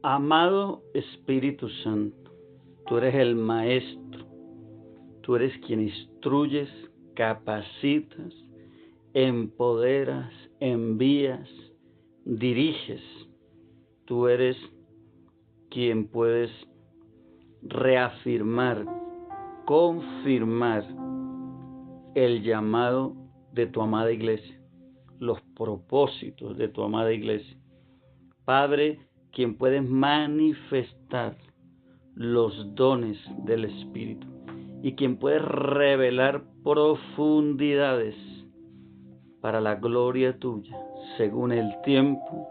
Amado Espíritu Santo, tú eres el Maestro, tú eres quien instruyes, capacitas, empoderas, envías, diriges. Tú eres quien puedes reafirmar, confirmar el llamado de tu amada iglesia, los propósitos de tu amada iglesia. Padre, quien puede manifestar los dones del Espíritu y quien puede revelar profundidades para la gloria tuya, según el tiempo,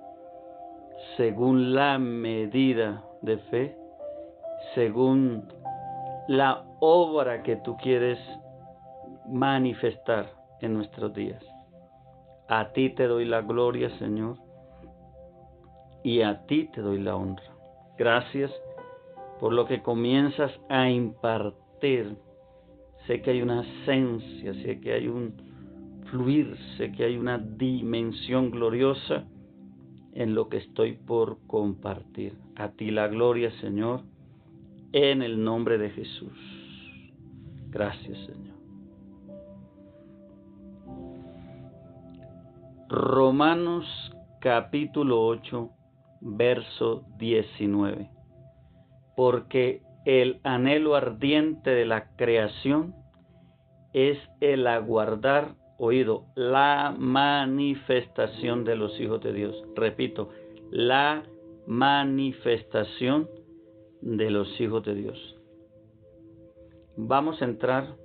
según la medida de fe, según la obra que tú quieres manifestar en nuestros días. A ti te doy la gloria, Señor, y a ti te doy la honra. Gracias por lo que comienzas a impartir. Sé que hay una esencia, sé que hay un fluir, sé que hay una dimensión gloriosa en lo que estoy por compartir. A ti la gloria, Señor, en el nombre de Jesús. Gracias, Señor. Romanos capítulo 8, verso 19. Porque el anhelo ardiente de la creación es el aguardar, oído, la manifestación de los hijos de Dios. Repito, la manifestación de los hijos de Dios. Vamos a entrar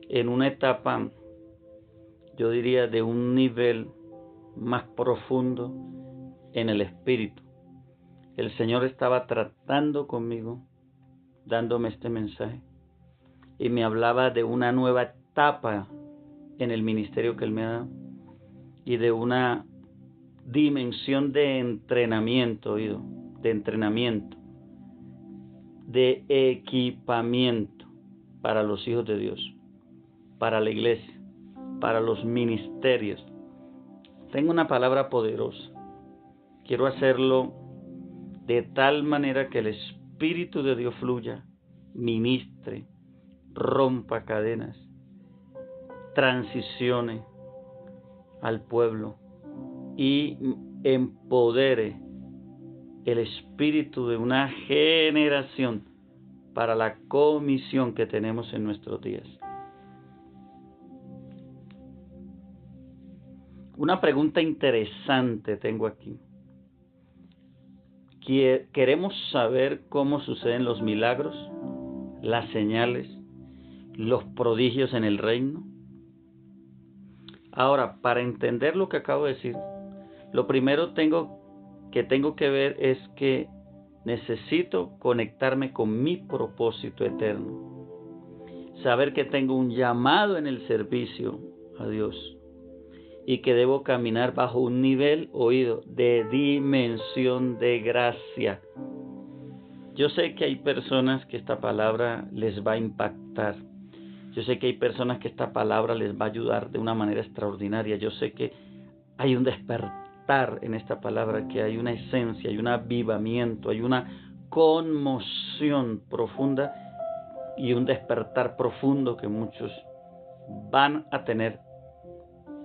en una etapa, yo diría, de un nivel más profundo en el espíritu. El Señor estaba tratando conmigo, dándome este mensaje, y me hablaba de una nueva etapa en el ministerio que Él me ha dado, y de una dimensión de entrenamiento, oído, de entrenamiento, de equipamiento para los hijos de Dios, para la iglesia, para los ministerios. Tengo una palabra poderosa. Quiero hacerlo de tal manera que el Espíritu de Dios fluya, ministre, rompa cadenas, transicione al pueblo y empodere el espíritu de una generación para la comisión que tenemos en nuestros días. Una pregunta interesante tengo aquí. Queremos saber cómo suceden los milagros, las señales, los prodigios en el reino. Ahora, para entender lo que acabo de decir, lo primero que tengo que ver es que necesito conectarme con mi propósito eterno. Saber que tengo un llamado en el servicio a Dios y que debo caminar bajo un nivel, oído, de dimensión de gracia. Yo sé que hay personas que esta palabra les va a impactar. Yo sé que hay personas que esta palabra les va a ayudar de una manera extraordinaria. Yo sé que hay un despertar en esta palabra, que hay una esencia, hay un avivamiento, hay una conmoción profunda y un despertar profundo que muchos van a tener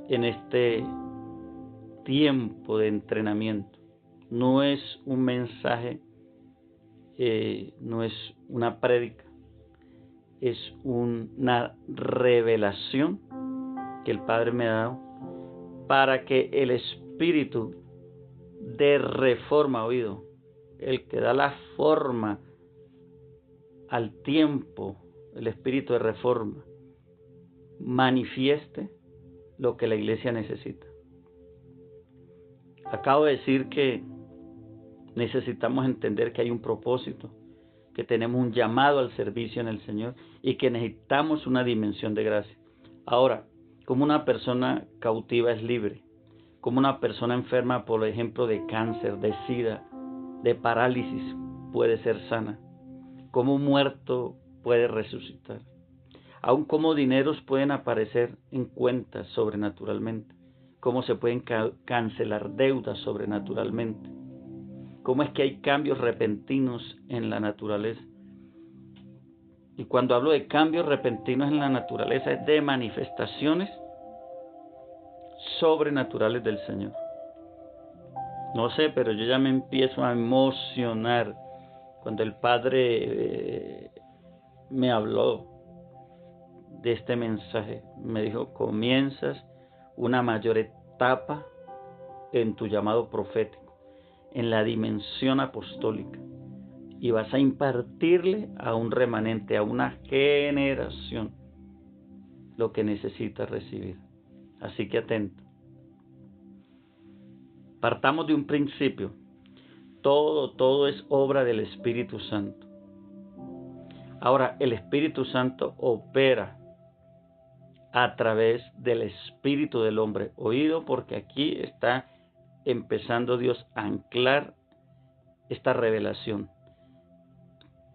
en este tiempo de entrenamiento. No es un mensaje, no es una prédica, es una revelación que el Padre me ha dado para que el espíritu de reforma, oído, el que da la forma al tiempo, el espíritu de reforma, manifieste lo que la iglesia necesita. Acabo de decir que necesitamos entender que hay un propósito, que tenemos un llamado al servicio en el Señor y que necesitamos una dimensión de gracia. Ahora, como una persona cautiva es libre, como una persona enferma, por ejemplo, de cáncer, de sida, de parálisis, puede ser sana, como un muerto puede resucitar, aun como dineros pueden aparecer en cuentas sobrenaturalmente, cómo se pueden cancelar deudas sobrenaturalmente. cómo es que hay cambios repentinos en la naturaleza. Y cuando hablo de cambios repentinos en la naturaleza es de manifestaciones sobrenaturales del Señor. No sé, pero yo ya me empiezo a emocionar cuando el Padre me habló de este mensaje. Me dijo, comienzas una mayor etapa en tu llamado profético, en la dimensión apostólica, y vas a impartirle a un remanente, a una generación, lo que necesita recibir. Así que atento. Partamos de un principio. Todo es obra del Espíritu Santo. Ahora, el Espíritu Santo opera a través del espíritu del hombre. Oído, porque aquí está empezando Dios a anclar esta revelación.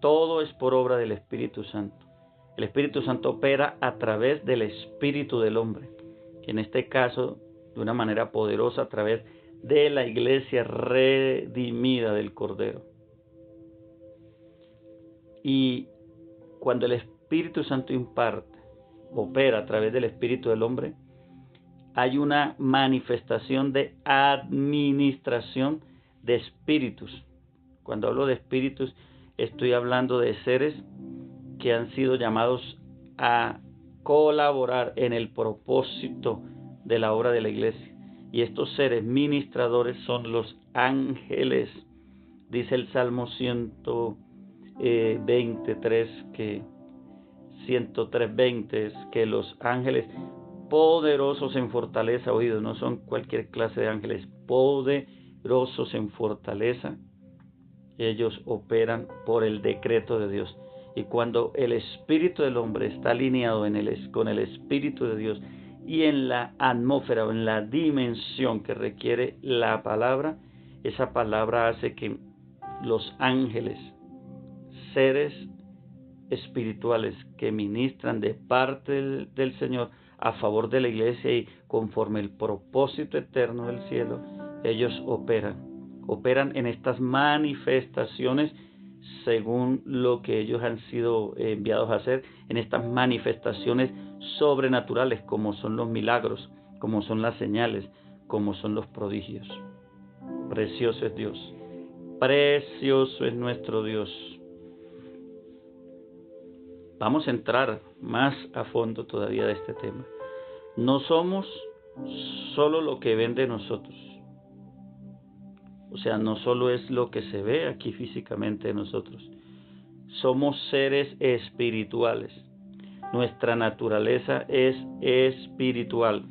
Todo es por obra del Espíritu Santo. El Espíritu Santo opera a través del espíritu del hombre. En este caso, de una manera poderosa, a través de la iglesia redimida del Cordero. Y cuando el Espíritu Santo opera a través del espíritu del hombre, hay una manifestación de administración de espíritus. Cuando hablo de espíritus, estoy hablando de seres que han sido llamados a colaborar en el propósito de la obra de la iglesia. Y estos seres ministradores son los ángeles. Dice el Salmo 123, que los ángeles poderosos en fortaleza, oídos, no son cualquier clase de ángeles, poderosos en fortaleza, ellos operan por el decreto de Dios. Y cuando el espíritu del hombre está alineado con el espíritu de Dios y en la atmósfera o en la dimensión que requiere la palabra, esa palabra hace que los ángeles, seres espirituales que ministran de parte del Señor a favor de la iglesia y conforme el propósito eterno del cielo, ellos operan en estas manifestaciones según lo que ellos han sido enviados a hacer, en estas manifestaciones sobrenaturales, como son los milagros, como son las señales, como son los prodigios. Precioso es Dios, precioso es nuestro Dios. Vamos a entrar más a fondo todavía de este tema. No somos solo lo que ven de nosotros. O sea, no solo es lo que se ve aquí físicamente de nosotros. Somos seres espirituales. Nuestra naturaleza es espiritual.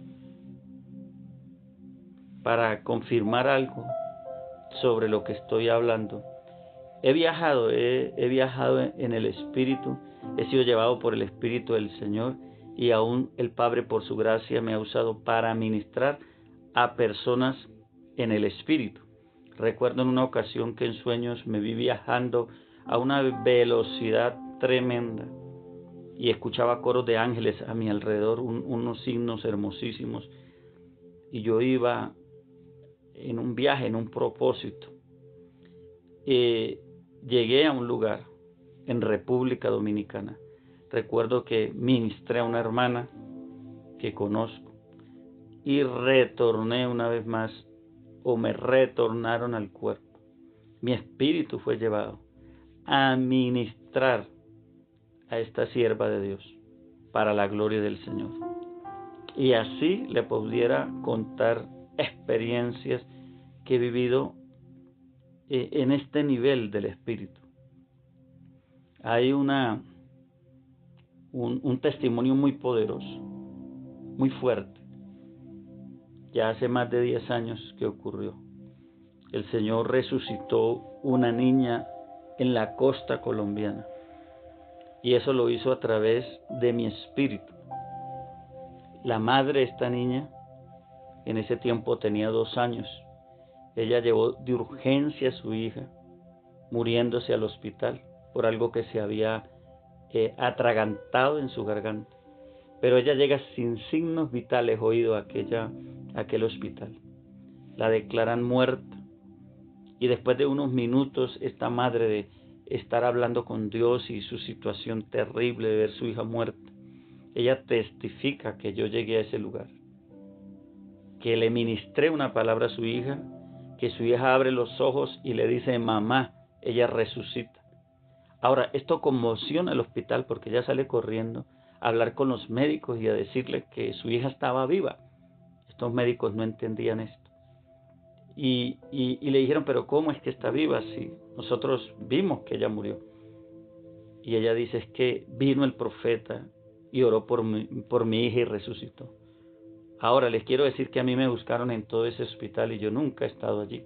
Para confirmar algo sobre lo que estoy hablando, he viajado en el Espíritu, he sido llevado por el Espíritu del Señor, y aún el Padre por su gracia me ha usado para ministrar a personas en el Espíritu. Recuerdo en una ocasión que en sueños me vi viajando a una velocidad tremenda y escuchaba coros de ángeles a mi alrededor, unos signos hermosísimos, y yo iba en un viaje, en un propósito. Llegué a un lugar en República Dominicana. Recuerdo que ministré a una hermana que conozco y retorné una vez más, o me retornaron al cuerpo. Mi espíritu fue llevado a ministrar a esta sierva de Dios para la gloria del Señor. Y así le pudiera contar experiencias que he vivido en este nivel del espíritu. Hay un testimonio muy poderoso, muy fuerte. Ya hace más de 10 años que ocurrió. El Señor resucitó una niña en la costa colombiana, y eso lo hizo a través de mi espíritu. La madre de esta niña en ese tiempo tenía 2 años. Ella llevó de urgencia a su hija, muriéndose al hospital por algo que se había atragantado en su garganta. Pero ella llega sin signos vitales, oído, a aquel hospital. La declaran muerta Y después de unos minutos, esta madre de estar hablando con Dios y su situación terrible de ver su hija muerta, ella testifica que yo llegué a ese lugar, que le ministré una palabra a su hija, que su hija abre los ojos y le dice mamá, ella resucita. Ahora, esto conmociona al hospital porque ella sale corriendo a hablar con los médicos y a decirles que su hija estaba viva. Estos médicos no entendían esto. Y le dijeron, pero ¿cómo es que está viva si nosotros vimos que ella murió? Y ella dice, es que vino el profeta y oró por mi hija y resucitó. Ahora les quiero decir que a mí me buscaron en todo ese hospital y yo nunca he estado allí.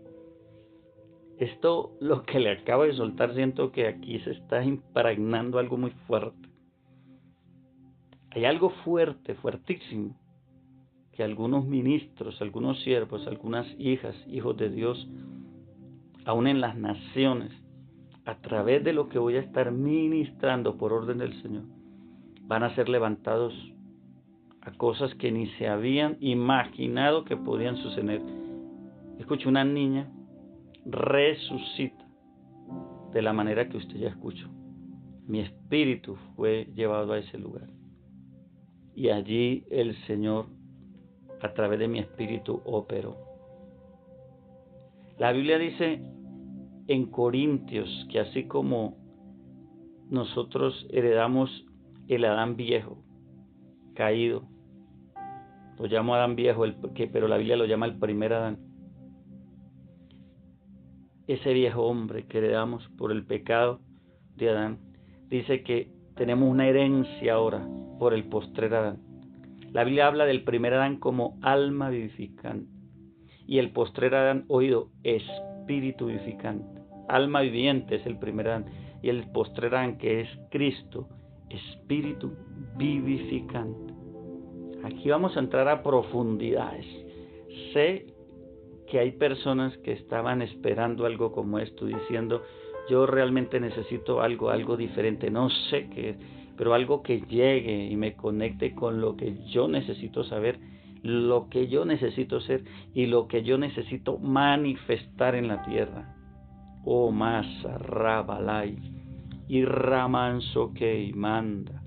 Esto, lo que le acabo de soltar, siento que aquí se está impregnando algo muy fuerte. Hay algo fuerte, fuertísimo, que algunos ministros, algunos siervos, algunas hijas, hijos de Dios, aún en las naciones, a través de lo que voy a estar ministrando por orden del Señor, van a ser levantados a cosas que ni se habían imaginado que podían suceder. Escucho, una niña resucita de la manera que usted ya escuchó. Mi espíritu fue llevado a ese lugar. Y allí el Señor, a través de mi espíritu, operó. La Biblia dice en Corintios que así como nosotros heredamos el Adán viejo, caído, lo llamo Adán viejo, pero la Biblia lo llama el primer Adán. Ese viejo hombre que heredamos por el pecado de Adán, dice que tenemos una herencia ahora por el postrer Adán. La Biblia habla del primer Adán como alma vivificante y el postrer Adán, oído, espíritu vivificante. Alma viviente es el primer Adán y el postrer Adán, que es Cristo, espíritu vivificante. Aquí vamos a entrar a profundidades. Sé que hay personas que estaban esperando algo como esto, diciendo, yo realmente necesito algo diferente, no sé qué, pero algo que llegue y me conecte con lo que yo necesito saber, lo que yo necesito ser y lo que yo necesito manifestar en la tierra. Oh, masa, rabalai, y ramanso que manda,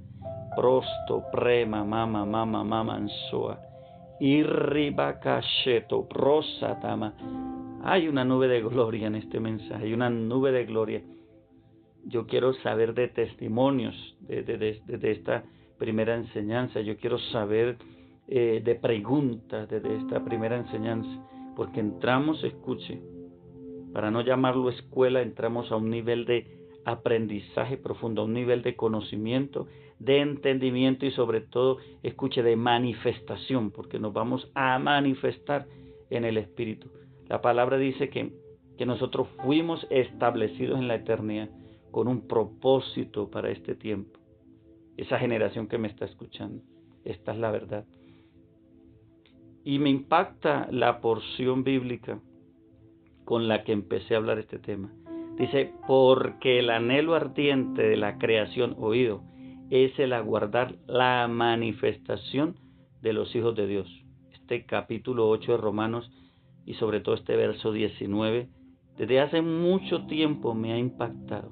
prosto, prema, mama, mamansoa, y ribacasheto, prosatama. Hay una nube de gloria en este mensaje, hay una nube de gloria. Yo quiero saber de testimonios de esta primera enseñanza. Yo quiero saber de preguntas de esta primera enseñanza. Porque entramos, escuche, para no llamarlo escuela, entramos a un nivel de aprendizaje profundo, a un nivel de conocimiento, de entendimiento y sobre todo, escuche, de manifestación, porque nos vamos a manifestar en el Espíritu. La palabra dice que nosotros fuimos establecidos en la eternidad con un propósito para este tiempo. Esa generación que me está escuchando, esta es la verdad. Y me impacta la porción bíblica con la que empecé a hablar este tema. Dice, porque el anhelo ardiente de la creación, oído, es el aguardar la manifestación de los hijos de Dios. Este capítulo 8 de Romanos y sobre todo este verso 19, desde hace mucho tiempo me ha impactado.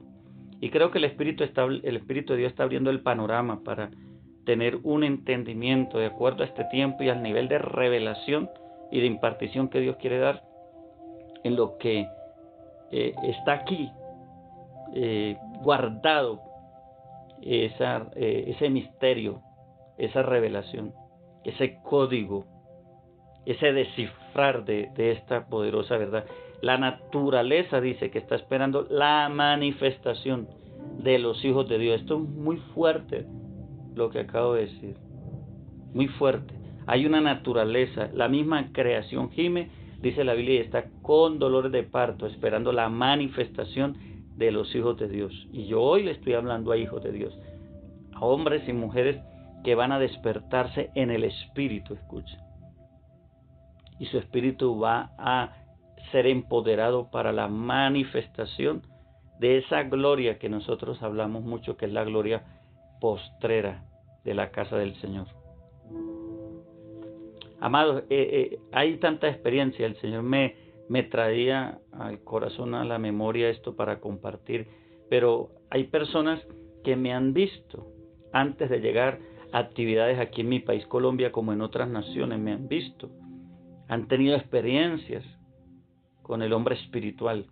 Y creo que el Espíritu de Dios está abriendo el panorama para tener un entendimiento de acuerdo a este tiempo y al nivel de revelación y de impartición que Dios quiere dar en lo que está aquí guardado, ese misterio, esa revelación, ese código, ese descifrar de esta poderosa verdad. La naturaleza dice que está esperando la manifestación de los hijos de Dios. Esto es muy fuerte lo que acabo de decir, muy fuerte. Hay una naturaleza, la misma creación gime, dice la Biblia, y está con dolores de parto, esperando la manifestación de los hijos de Dios. Y yo hoy le estoy hablando a hijos de Dios, a hombres y mujeres que van a despertarse en el Espíritu, escucha. Y su espíritu va a ser empoderado para la manifestación de esa gloria que nosotros hablamos mucho, que es la gloria postrera de la casa del Señor. Amados, hay tanta experiencia, el Señor me me traía al corazón, a la memoria esto para compartir, pero hay personas que me han visto antes de llegar a actividades aquí en mi país, Colombia, como en otras naciones, me han visto, han tenido experiencias con el hombre espiritual,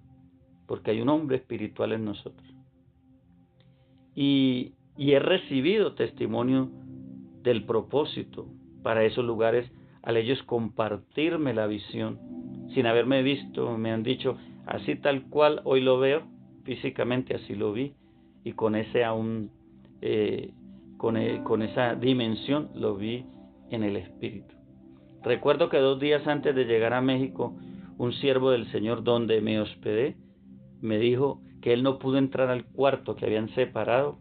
porque hay un hombre espiritual en nosotros. Y he recibido testimonio del propósito para esos lugares al ellos compartirme la visión. Sin haberme visto, me han dicho, así tal cual hoy lo veo, físicamente así lo vi, y con ese aún, con esa dimensión lo vi en el espíritu. Recuerdo que 2 días antes de llegar a México, un siervo del Señor donde me hospedé, me dijo que él no pudo entrar al cuarto que habían separado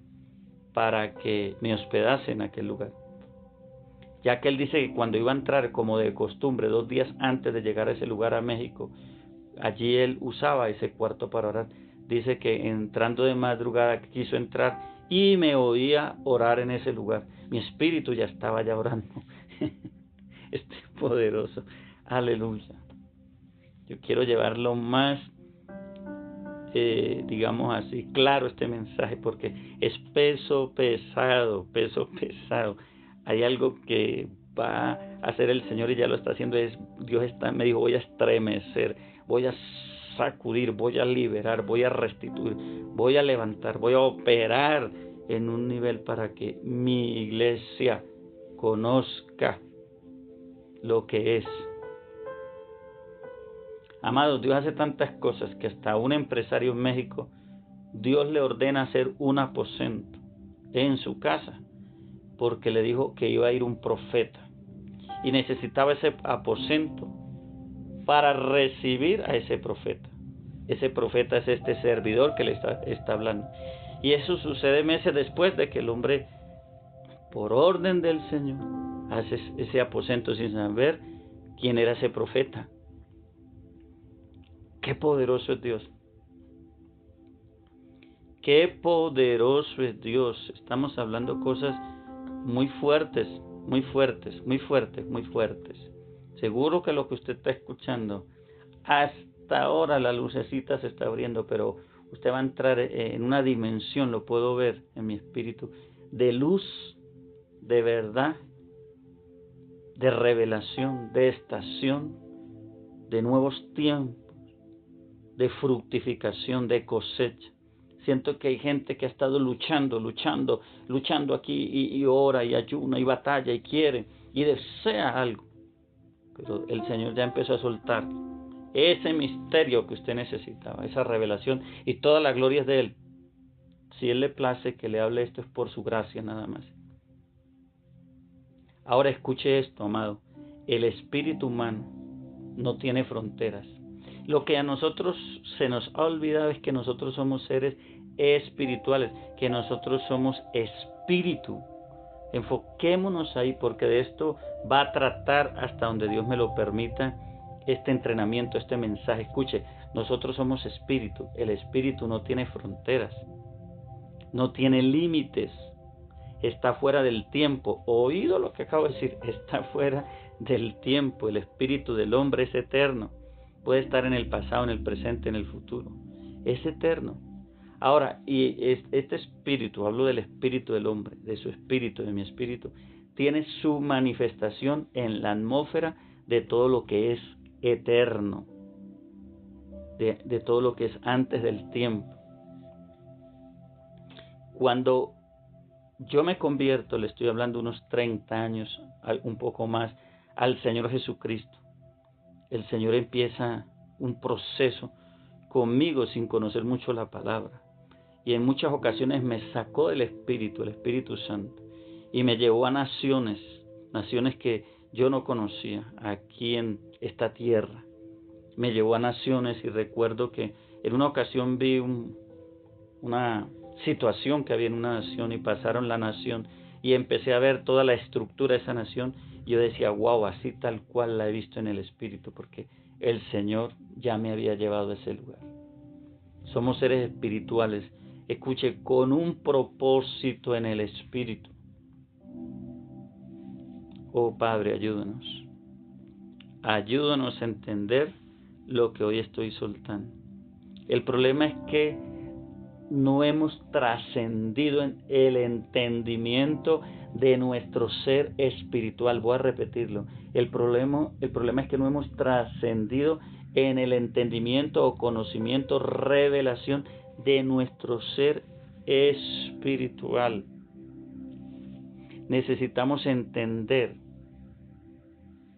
para que me hospedase en aquel lugar, ya que él dice que cuando iba a entrar, como de costumbre, 2 días antes de llegar a ese lugar a México, allí él usaba ese cuarto para orar. Dice que entrando de madrugada quiso entrar y me oía orar en ese lugar. Mi espíritu ya estaba ya orando. Este poderoso, aleluya. Yo quiero llevarlo más, digamos así, claro este mensaje, porque es peso pesado. Hay algo que va a hacer el Señor y ya lo está haciendo. Me dijo, voy a estremecer, voy a sacudir, voy a liberar, voy a restituir, voy a levantar, voy a operar en un nivel para que mi iglesia conozca lo que es. Amados, Dios hace tantas cosas que hasta a un empresario en México, Dios le ordena hacer un aposento en su casa, porque le dijo que iba a ir un profeta y necesitaba ese aposento para recibir a ese profeta. Ese profeta es este servidor que le está hablando. Y eso sucede meses después de que el hombre, por orden del Señor, hace ese aposento sin saber quién era ese profeta. Qué poderoso es Dios. Qué poderoso es Dios. Estamos hablando cosas muy fuertes, muy fuertes, muy fuertes, muy fuertes. Seguro que lo que usted está escuchando, hasta ahora la lucecita se está abriendo, pero usted va a entrar en una dimensión, lo puedo ver en mi espíritu, de luz, de verdad, de revelación, de estación, de nuevos tiempos, de fructificación, de cosecha. Siento que hay gente que ha estado luchando aquí y ora y ayuna y batalla y quiere y desea algo. Pero el Señor ya empezó a soltar ese misterio que usted necesitaba, esa revelación, y toda la gloria es de Él. Si Él le place que le hable esto, es por su gracia nada más. Ahora escuche esto, amado. El espíritu humano no tiene fronteras. Lo que a nosotros se nos ha olvidado es que nosotros somos seres espirituales, que nosotros somos espíritu. Enfoquémonos ahí, porque de esto va a tratar, hasta donde Dios me lo permita, este entrenamiento, este mensaje. Escuche, nosotros somos espíritu. El espíritu no tiene fronteras, no tiene límites, está fuera del tiempo. Oído lo que acabo de decir, está fuera del tiempo. El espíritu del hombre es eterno. Puede estar en el pasado, en el presente, en el futuro. Es eterno. Ahora, y este espíritu, hablo del espíritu del hombre, de su espíritu, de mi espíritu, tiene su manifestación en la atmósfera de todo lo que es eterno, de todo lo que es antes del tiempo. Cuando yo me convierto, le estoy hablando unos 30 años, un poco más, al Señor Jesucristo, el Señor empieza un proceso conmigo sin conocer mucho la palabra. Y en muchas ocasiones me sacó del Espíritu, el Espíritu Santo, y me llevó a naciones que yo no conocía aquí en esta tierra. Me llevó a naciones, y recuerdo que en una ocasión vi una situación que había en una nación y pasaron la nación y empecé a ver toda la estructura de esa nación. Y yo decía, wow, así tal cual la he visto en el Espíritu, porque el Señor ya me había llevado a ese lugar. Somos seres espirituales, escuche, con un propósito en el Espíritu. Oh Padre, ayúdanos a entender lo que hoy estoy soltando. El problema es que no hemos trascendido en el entendimiento de nuestro ser espiritual. Voy a repetirlo. El problema es que no hemos trascendido en el entendimiento o conocimiento, revelación de nuestro ser espiritual. Necesitamos entender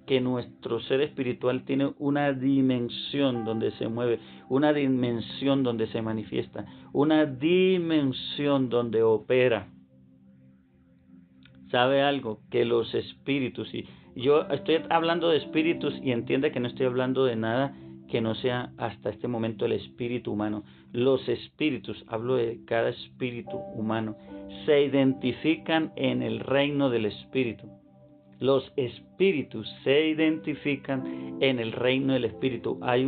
que nuestro ser espiritual tiene una dimensión donde se mueve, una dimensión donde se manifiesta, una dimensión donde opera. ¿Sabe algo? Que los espíritus, y yo estoy hablando de espíritus y entiende que no estoy hablando de nada que no sea hasta este momento el espíritu humano. Los espíritus, hablo de cada espíritu humano, se identifican en el reino del espíritu. Los espíritus se identifican en el reino del espíritu. Hay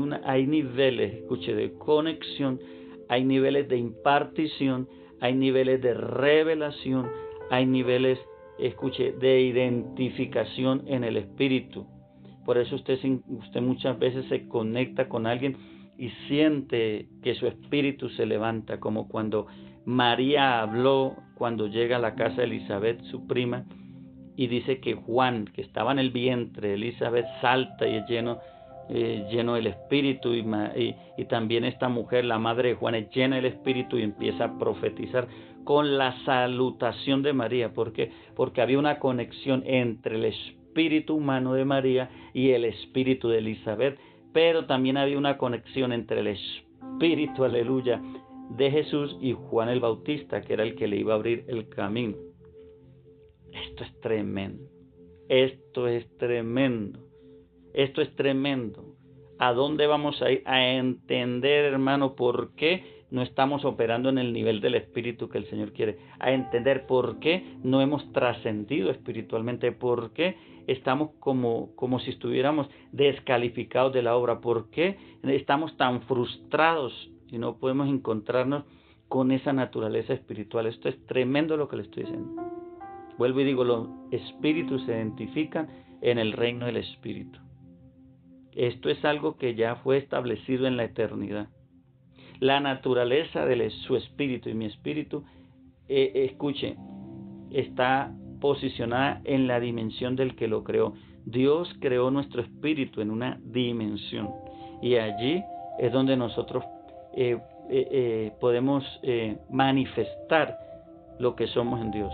niveles, escuche, de conexión, hay niveles de impartición, hay niveles de revelación, hay niveles, escuche, de identificación en el espíritu. Por eso usted muchas veces se conecta con alguien y siente que su espíritu se levanta, como cuando María habló cuando llega a la casa de Elizabeth, su prima, y dice que Juan, que estaba en el vientre de Elizabeth, salta y es lleno del Espíritu, y también esta mujer, la madre de Juan, es llena del Espíritu y empieza a profetizar con la salutación de María. ¿Por qué? Porque había una conexión entre el espíritu humano de María y el espíritu de Elizabeth, pero también había una conexión entre el espíritu, aleluya, de Jesús y Juan el Bautista, que era el que le iba a abrir el camino. Esto es tremendo, esto es tremendo, esto es tremendo. ¿A dónde vamos a ir? A entender, hermano, por qué no estamos operando en el nivel del espíritu que el Señor quiere. A entender por qué no hemos trascendido espiritualmente, por qué estamos como si estuviéramos descalificados de la obra, por qué estamos tan frustrados y no podemos encontrarnos con esa naturaleza espiritual. Esto es tremendo lo que le estoy diciendo. Vuelvo y digo, los espíritus se identifican en el reino del espíritu. Esto es algo que ya fue establecido en la eternidad. La naturaleza de su espíritu y mi espíritu, escuche, está posicionada en la dimensión del que lo creó. Dios creó nuestro espíritu en una dimensión y allí es donde nosotros podemos manifestar lo que somos en Dios.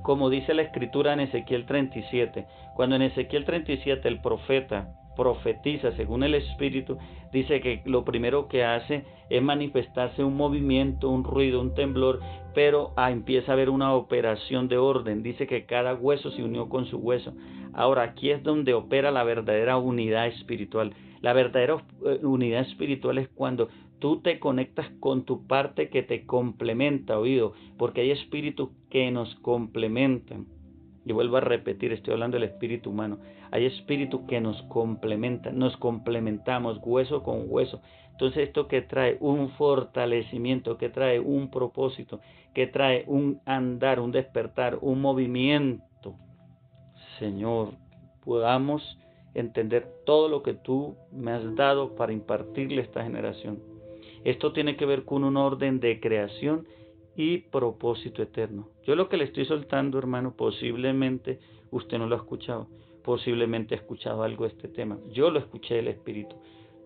Como dice la escritura en Ezequiel 37, cuando en Ezequiel 37 el profeta profetiza según el Espíritu, dice que lo primero que hace es manifestarse un movimiento, un ruido, un temblor, pero empieza a haber una operación de orden. Dice que cada hueso se unió con su hueso. Ahora, aquí es donde opera la verdadera unidad espiritual. La verdadera unidad espiritual es cuando tú te conectas con tu parte que te complementa, oído, porque hay espíritus que nos complementan. Y vuelvo a repetir, estoy hablando del espíritu humano. Hay espíritus que nos complementan, nos complementamos hueso con hueso. Entonces, esto que trae un fortalecimiento, que trae un propósito, que trae un andar, un despertar, un movimiento. Señor, podamos entender todo lo que tú me has dado para impartirle a esta generación. Esto tiene que ver con un orden de creación y propósito eterno. Yo lo que le estoy soltando, hermano, posiblemente usted no lo ha escuchado, posiblemente ha escuchado algo de este tema. Yo lo escuché del Espíritu.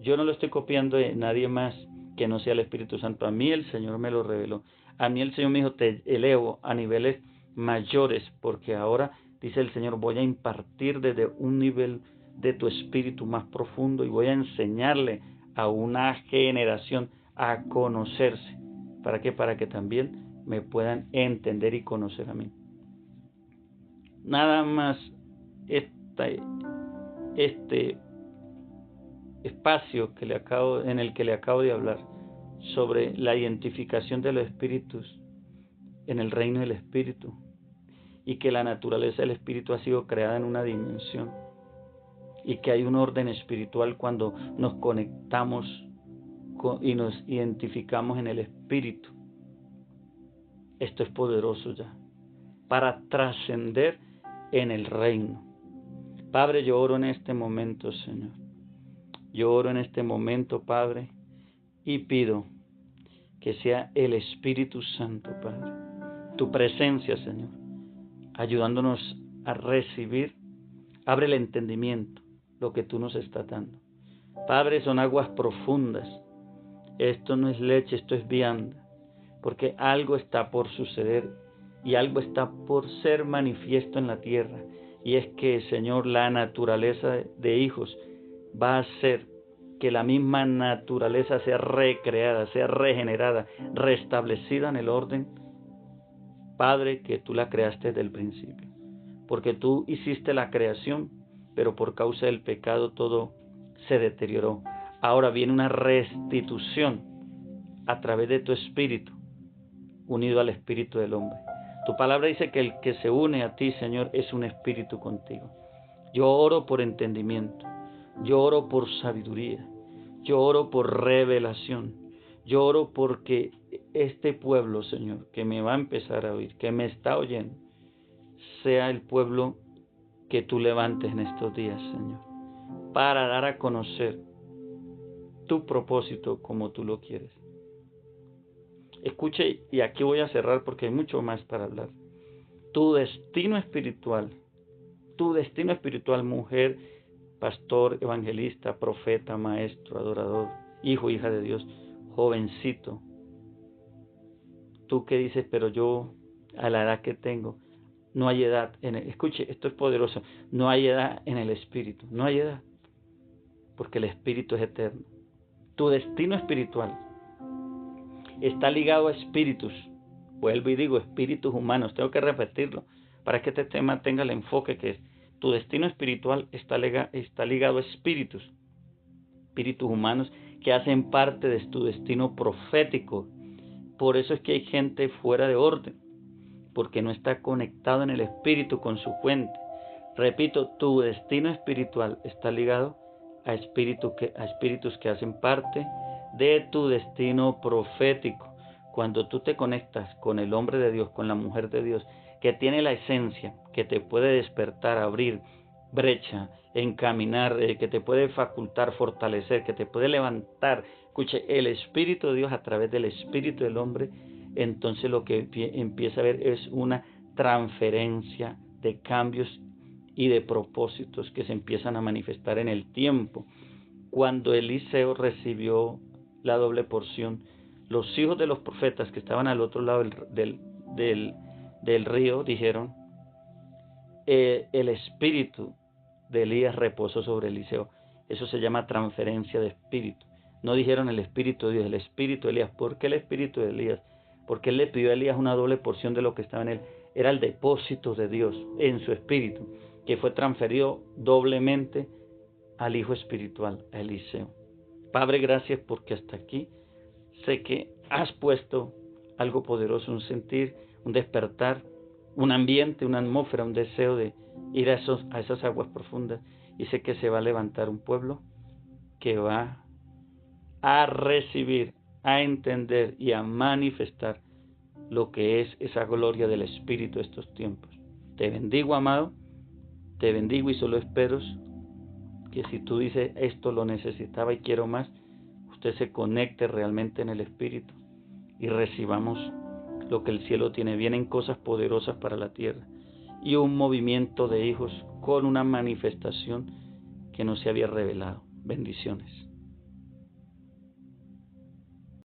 Yo no lo estoy copiando de nadie más que no sea el Espíritu Santo. A mí el Señor me lo reveló. A mí el Señor me dijo, te elevo a niveles mayores, porque ahora, dice el Señor, voy a impartir desde un nivel de tu espíritu más profundo y voy a enseñarle a una generación a conocerse. ¿Para qué? Para que también me puedan entender y conocer a mí. Nada más este espacio en el que le acabo de hablar sobre la identificación de los espíritus en el reino del espíritu y que la naturaleza del espíritu ha sido creada en una dimensión y que hay un orden espiritual cuando nos conectamos y nos identificamos en el espíritu. Esto es poderoso ya para trascender en el reino. Padre, yo oro en este momento, Señor, Yo oro en este momento, Padre, y pido que sea el Espíritu Santo, Padre, tu presencia, Señor, ayudándonos a recibir. Abre el entendimiento, lo que tú nos estás dando. Padre, son aguas profundas. Esto no es leche, esto es vianda, porque algo está por suceder y algo está por ser manifiesto en la tierra. Y es que, Señor, la naturaleza de hijos va a hacer que la misma naturaleza sea recreada, sea regenerada, restablecida en el orden, Padre, que tú la creaste desde el principio. Porque tú hiciste la creación, pero por causa del pecado todo se deterioró. Ahora viene una restitución a través de tu espíritu, unido al espíritu del hombre. Tu palabra dice que el que se une a ti, Señor, es un espíritu contigo. Yo oro por entendimiento, yo oro por sabiduría, yo oro por revelación, yo oro porque este pueblo, Señor, que me va a empezar a oír, que me está oyendo, sea el pueblo que tú levantes en estos días, Señor, para dar a conocer tu propósito como tú lo quieres. Escuche, y aquí voy a cerrar porque hay mucho más para hablar. Tu destino espiritual, mujer, pastor, evangelista, profeta, maestro, adorador, hijo, hija de Dios, jovencito. Tú que dices, pero yo a la edad que tengo, no hay edad escuche, esto es poderoso, no hay edad en el espíritu, no hay edad, porque el espíritu es eterno. Tu destino espiritual está ligado a espíritus, vuelvo y digo, espíritus humanos, tengo que repetirlo, para que este tema tenga el enfoque que es. Tu destino espiritual está ligado a espíritus humanos que hacen parte de tu destino profético. Por eso es que hay gente fuera de orden, porque no está conectado en el espíritu con su fuente. Repito, tu destino espiritual está ligado a espíritus que hacen parte de tu destino profético. Cuando tú te conectas con el hombre de Dios, con la mujer de Dios, que tiene la esencia, que te puede despertar, abrir brecha, encaminar, que te puede facultar, fortalecer, que te puede levantar. Escuche, el Espíritu de Dios a través del Espíritu del hombre, entonces lo que empieza a ver es una transferencia de cambios y de propósitos que se empiezan a manifestar en el tiempo. Cuando Eliseo recibió la doble porción, los hijos de los profetas que estaban al otro lado del río dijeron, el espíritu de Elías reposó sobre Eliseo. Eso se llama transferencia de espíritu. No dijeron el espíritu de Dios, el espíritu de Elías. ¿Por qué el espíritu de Elías? Porque él le pidió a Elías una doble porción de lo que estaba en él. Era el depósito de Dios en su espíritu, que fue transferido doblemente al hijo espiritual, a Eliseo. Padre, gracias porque hasta aquí sé que has puesto algo poderoso, un sentir, un despertar, un ambiente, una atmósfera, un deseo de ir a esas aguas profundas. Y sé que se va a levantar un pueblo que va a recibir, a entender y a manifestar lo que es esa gloria del Espíritu de estos tiempos. Te bendigo, amado, te bendigo y solo espero que si tú dices esto lo necesitaba y quiero más, usted se conecte realmente en el Espíritu y recibamos lo que el cielo tiene. Vienen cosas poderosas para la tierra y un movimiento de hijos con una manifestación que no se había revelado. Bendiciones.